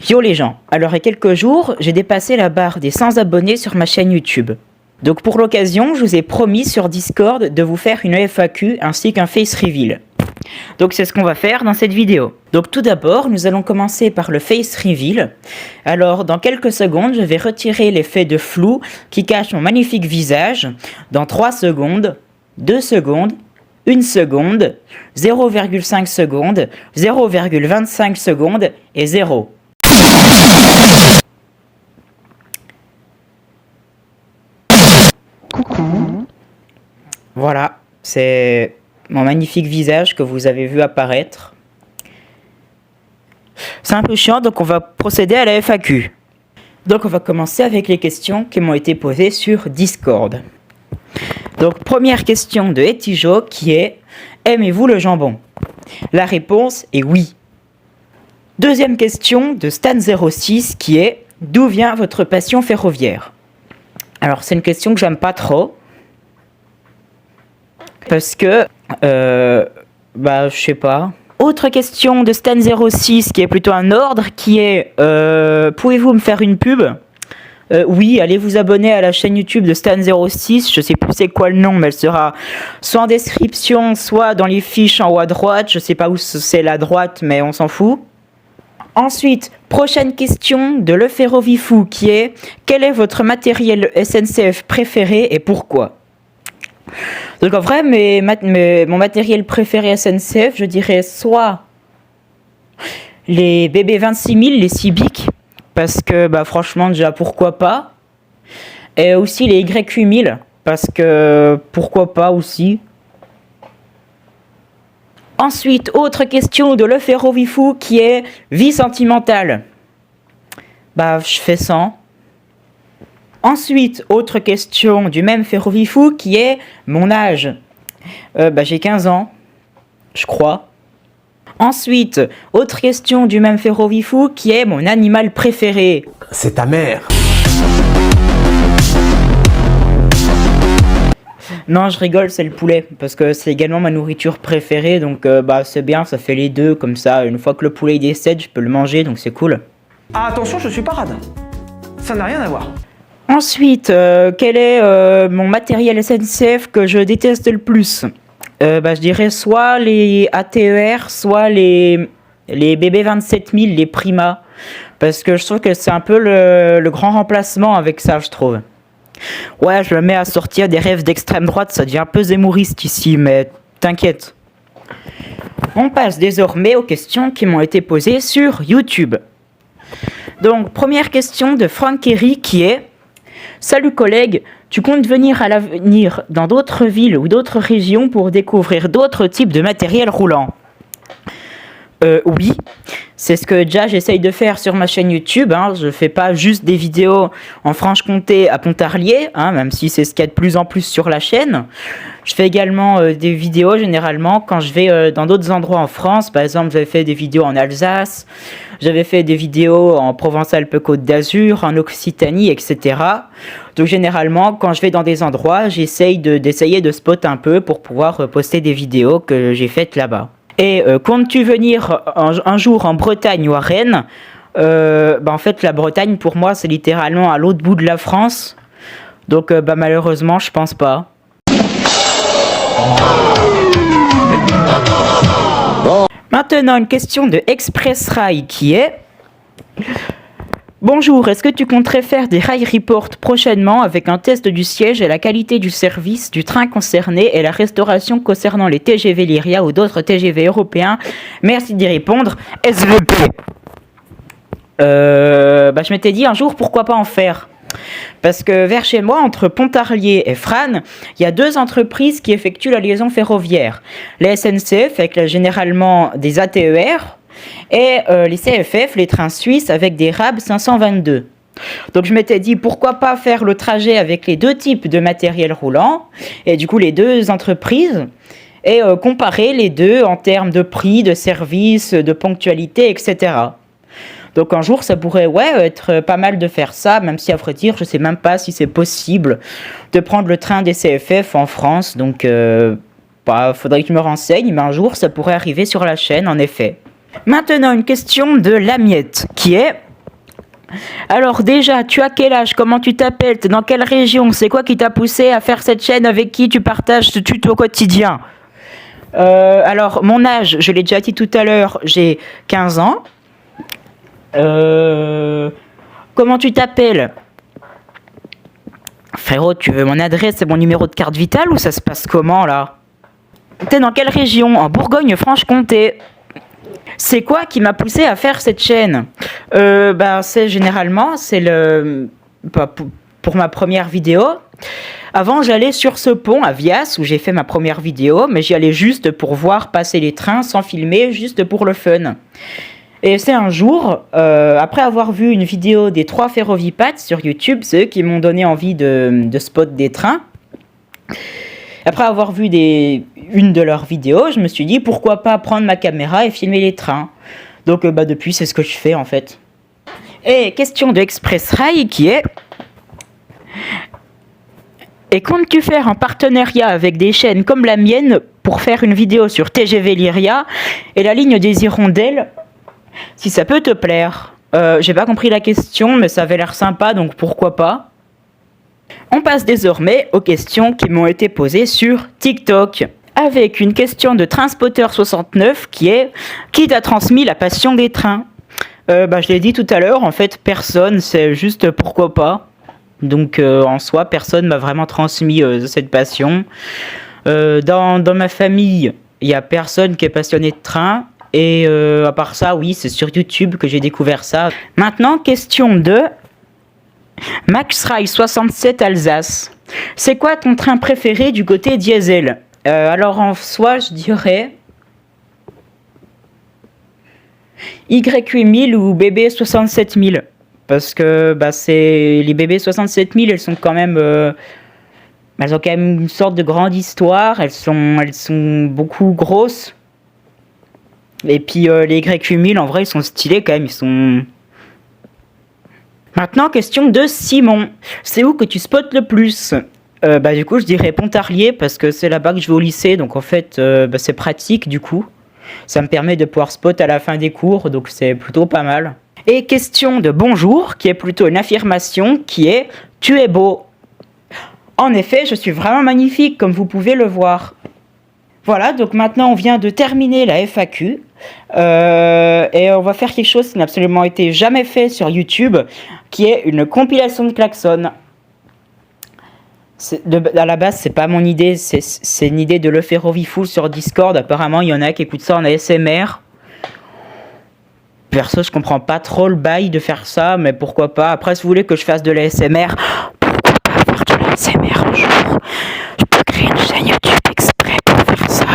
Yo les gens, alors il y a quelques jours, j'ai dépassé la barre des 100 abonnés sur ma chaîne YouTube. Donc pour l'occasion, je vous ai promis sur Discord de vous faire une FAQ ainsi qu'un face reveal. Donc c'est ce qu'on va faire dans cette vidéo. Donc tout d'abord, nous allons commencer par le face reveal. Alors dans quelques secondes, je vais retirer l'effet de flou qui cache mon magnifique visage dans 3 secondes, 2 secondes, 1 seconde, 0,5 secondes, 0,25 secondes et 0. Coucou. Voilà, c'est mon magnifique visage que vous avez vu apparaître. C'est un peu chiant, donc on va procéder à la FAQ. Donc on va commencer avec les questions qui m'ont été posées sur Discord. Donc première question de Etijo qui est « Aimez-vous le jambon ?» La réponse est oui. Deuxième question de Stan06 qui est « D'où vient votre passion ferroviaire ?» Alors c'est une question que j'aime pas trop. Parce que, je sais pas. Autre question de Stan06 qui est plutôt un ordre qui est pouvez-vous me faire une pub ? Oui, allez vous abonner à la chaîne YouTube de Stan06, je sais plus c'est quoi le nom, mais elle sera soit en description, soit dans les fiches en haut à droite, je sais pas où c'est la droite, mais on s'en fout. Ensuite, prochaine question de Le Ferrovifou qui est quel est votre matériel SNCF préféré et pourquoi ? Donc en vrai, mon matériel préféré SNCF, je dirais soit les BB26000, les Cibic, parce que franchement déjà pourquoi pas, et aussi les YQ1000, parce que pourquoi pas aussi. Ensuite, autre question de Le Ferrovifou qui est vie sentimentale. Je fais 100. Ensuite, autre question du même Ferrovifou qui est mon âge. J'ai 15 ans, je crois. Ensuite, autre question du même Ferrovifou qui est mon animal préféré. C'est ta mère. Non, je rigole, c'est le poulet, parce que c'est également ma nourriture préférée, donc c'est bien, ça fait les deux, comme ça, une fois que le poulet décède, je peux le manger, donc c'est cool. Ah, attention, je suis parade. Ça n'a rien à voir. Ensuite, quel est mon matériel SNCF que je déteste le plus ? Je dirais soit les ATER, soit les BB27000, les Prima, parce que je trouve que c'est un peu le grand remplacement avec ça, je trouve. Ouais, je me mets à sortir des rêves d'extrême droite, ça devient un peu zémouriste ici, mais t'inquiète. On passe désormais aux questions qui m'ont été posées sur YouTube. Donc, première question de Frank Kerry qui est « Salut collègue, tu comptes venir à l'avenir dans d'autres villes ou d'autres régions pour découvrir d'autres types de matériel roulant ?» Oui, c'est ce que déjà j'essaye de faire sur ma chaîne YouTube. Je fais pas juste des vidéos en Franche-Comté à Pontarlier, même si c'est ce qu'il y a de plus en plus sur la chaîne. Je fais également des vidéos généralement quand je vais dans d'autres endroits en France. Par exemple, j'avais fait des vidéos en Alsace, j'avais fait des vidéos en Provence-Alpes-Côte d'Azur, en Occitanie, etc. Donc généralement, quand je vais dans des endroits, j'essaye d'essayer de spot un peu pour pouvoir poster des vidéos que j'ai faites là-bas. Et comptes-tu venir un jour en Bretagne ou à Rennes ? En fait, la Bretagne, pour moi, c'est littéralement à l'autre bout de la France. Donc, malheureusement, je pense pas. Maintenant, une question de Express Rail qui est... Bonjour, est-ce que tu compterais faire des rail reports prochainement avec un test du siège et la qualité du service du train concerné et la restauration concernant les TGV Lyria ou d'autres TGV européens? Merci d'y répondre. SVP. Je m'étais dit un jour pourquoi pas en faire. Parce que vers chez moi, entre Pontarlier et Frasnes, il y a 2 entreprises qui effectuent la liaison ferroviaire. Les SNCF avec généralement des ATER et les CFF, les trains suisses avec des RAB 522. Donc je m'étais dit pourquoi pas faire le trajet avec les 2 types de matériel roulant et du coup les 2 entreprises et comparer les 2 en termes de prix, de service, de ponctualité, etc. Donc un jour ça pourrait être pas mal de faire ça, même si à vrai dire je sais même pas si c'est possible de prendre le train des CFF en France, donc faudrait que je me renseigne, mais un jour ça pourrait arriver sur la chaîne en effet. Maintenant une question de Lamiette qui est Alors déjà, tu as quel âge? Comment tu t'appelles? T'es dans quelle région? C'est quoi qui t'a poussé à faire cette chaîne? Avec qui tu partages ce tuto au quotidien? Alors, mon âge, je l'ai déjà dit tout à l'heure, j'ai 15 ans. Comment tu t'appelles? Frérot, tu veux mon adresse et mon numéro de carte vitale ou ça se passe comment là? T'es dans quelle région? En Bourgogne-Franche-Comté. C'est quoi qui m'a poussé à faire cette chaîne? C'est généralement, c'est pour ma première vidéo. Avant, j'allais sur ce pont à Vias où j'ai fait ma première vidéo, mais j'y allais juste pour voir passer les trains sans filmer, juste pour le fun. Et c'est un jour, après avoir vu une vidéo des 3 ferrovipates sur YouTube, c'est eux qui m'ont donné envie de spot des trains. Après avoir vu une de leurs vidéos, je me suis dit pourquoi pas prendre ma caméra et filmer les trains. Donc depuis, c'est ce que je fais en fait. Et question de Express Rail qui est... Et comptes-tu faire un partenariat avec des chaînes comme la mienne pour faire une vidéo sur TGV Lyria et la ligne des Hirondelles, si ça peut te plaire? J'ai pas compris la question, mais ça avait l'air sympa, donc pourquoi pas. On passe désormais aux questions qui m'ont été posées sur TikTok. Avec une question de Trainspotteur69 qui est « Qui t'a transmis la passion des trains ?» Je l'ai dit tout à l'heure, en fait, personne, c'est juste pourquoi pas. Donc en soi, personne m'a vraiment transmis cette passion. Dans ma famille, il n'y a personne qui est passionné de train. Et à part ça, oui, c'est sur YouTube que j'ai découvert ça. Maintenant, question de Max Rail 67 Alsace. C'est quoi ton train préféré du côté diesel? Alors en soi, je dirais YQ1000 ou BB 67000. Parce que les BB 67000, elles sont quand même... elles ont quand même une sorte de grande histoire. Elles sont beaucoup grosses. Et puis les YQ1000, en vrai, ils sont stylés quand même. Ils sont... Maintenant, question de Simon. C'est où que tu spots le plus? Du coup, je dirais Pontarlier parce que c'est là-bas que je vais au lycée. Donc en fait, c'est pratique du coup. Ça me permet de pouvoir spot à la fin des cours. Donc c'est plutôt pas mal. Et question de bonjour, qui est plutôt une affirmation, qui est « Tu es beau ». En effet, je suis vraiment magnifique, comme vous pouvez le voir. Voilà, donc maintenant on vient de terminer la FAQ. Et on va faire quelque chose qui n'a absolument été jamais fait sur YouTube, qui est une compilation de klaxons. À la base, c'est pas mon idée, c'est une idée de LeFerroviFool sur Discord. Apparemment, il y en a qui écoutent ça en ASMR. Perso, je comprends pas trop le bail de faire ça, mais pourquoi pas. Après, si vous voulez que je fasse de l'ASMR, pourquoi pas faire de l'ASMR un jour? Je peux créer une chaîne YouTube exprès pour faire ça.